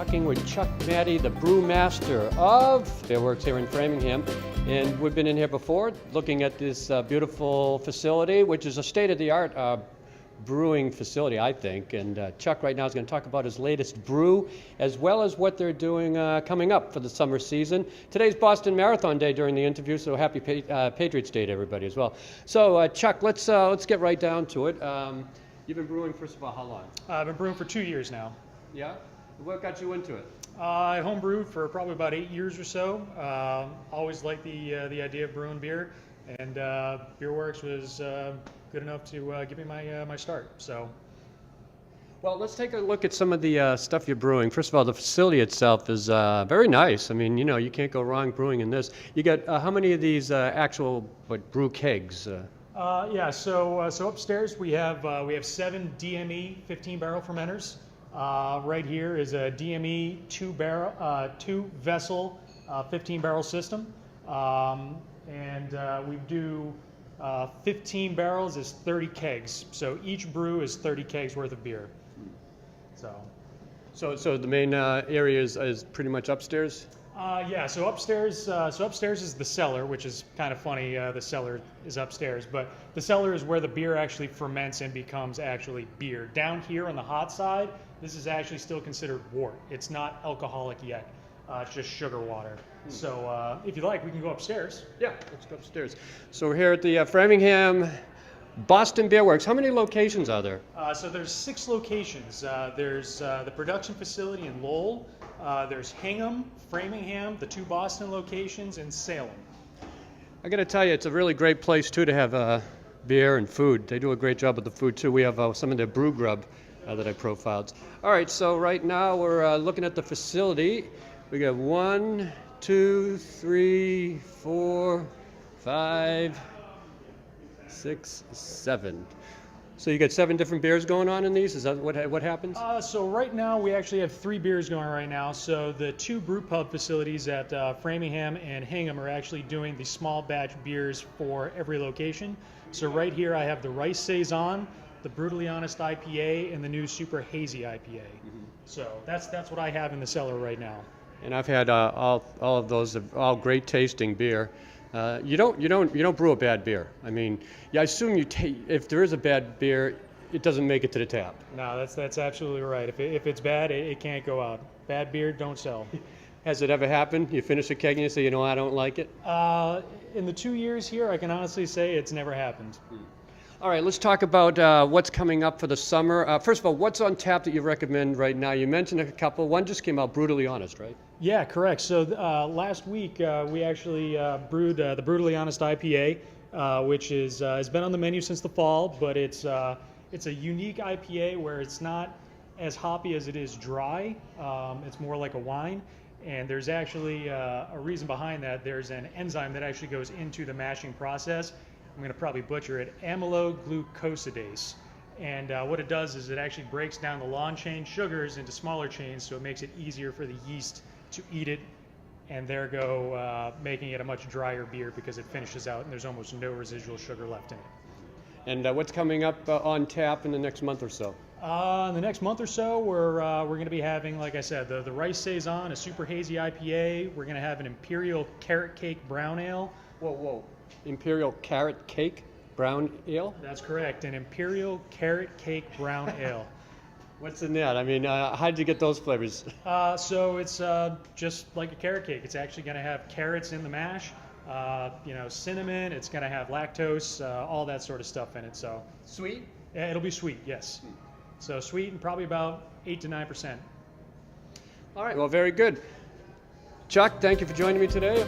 talking with Chuck Maddie, the brewmaster of Beerworks here in Framingham. And we've been in here before looking at this beautiful facility, which is a state-of-the-art brewing facility, I think. And Chuck right now is going to talk about his latest brew, as well as what they're doing coming up for the summer season. Today's Boston Marathon Day during the interview, so happy Patriots Day to everybody as well. So Chuck, let's get right down to it. You've been brewing, first of all, how long? I've been brewing for 2 years now. Yeah? What got you into it? I homebrewed for probably about 8 years or so. Always liked the idea of brewing beer, and Beerworks was good enough to give me my start. So, well, let's take a look at some of the stuff you're brewing. First of all, the facility itself is very nice. I mean, you know, you can't go wrong brewing in this. You got how many of these actual brew kegs? So upstairs we have 7 DME 15-barrel fermenters. Right here is a DME 2-vessel 15-barrel system, and we do 15 barrels is 30 kegs. So each brew is 30 kegs worth of beer. So the main area is pretty much upstairs. So upstairs is the cellar, which is kind of funny. The cellar is upstairs, but the cellar is where the beer actually ferments and becomes actually beer. Down here on the hot side, this is actually still considered wort. It's not alcoholic yet. It's just sugar water. So if you like, we can go upstairs. Yeah, let's go upstairs. So we're here at the Framingham Boston Beerworks. How many locations are there? So there's 6 locations. There's the production facility in Lowell. There's Hingham, Framingham, the 2 Boston locations, and Salem. I got to tell you, it's a really great place too to have beer and food. They do a great job with the food too. We have some of their brew grub that I profiled. All right, so right now we're looking at the facility. We got 1, 2, 3, 4, 5, 6, 7. So you got 7 different beers going on in these? Is that what happens? So right now we actually have 3 beers going right now. So the 2 brew pub facilities at Framingham and Hingham are actually doing the small batch beers for every location. So right here I have the Rice Saison, the Brutally Honest IPA, and the new Super Hazy IPA. Mm-hmm. So that's what I have in the cellar right now. And I've had all of those, all great tasting beer. You don't brew a bad beer. I mean, I assume if there is a bad beer, it doesn't make it to the tap. No, that's absolutely right. If it's bad, it can't go out. Bad beer don't sell. Has it ever happened? You finish a keg and you say, I don't like it? In the 2 years here, I can honestly say it's never happened. All right, let's talk about what's coming up for the summer. First of all, what's on tap that you recommend right now? You mentioned a couple. One just came out, Brutally Honest, right? Yeah, correct. So last week we actually brewed the Brutally Honest IPA, which has been on the menu since the fall, but it's a unique IPA where it's not as hoppy as it is dry. It's more like a wine, and there's actually a reason behind that. There's an enzyme that actually goes into the mashing process. I'm going to probably butcher it, amyloglucosidase. And what it does is it actually breaks down the long chain sugars into smaller chains, so it makes it easier for the yeast to eat it, and making it a much drier beer because it finishes out and there's almost no residual sugar left in it. And what's coming up on tap in the next month or so? In the next month or so, we're going to be having, like I said, the Rice Saison, a Super Hazy IPA. We're going to have an Imperial Carrot Cake Brown Ale. Whoa. Imperial Carrot Cake Brown Ale? That's correct, an Imperial Carrot Cake Brown Ale. What's in that? I mean, how did you get those flavors? So it's just like a carrot cake. It's actually going to have carrots in the mash, cinnamon. It's going to have lactose, all that sort of stuff in it. So Sweet? Yeah, it'll be sweet, yes. So sweet and probably about 8 to 9%. All right, well, very good. Chuck, thank you for joining me today.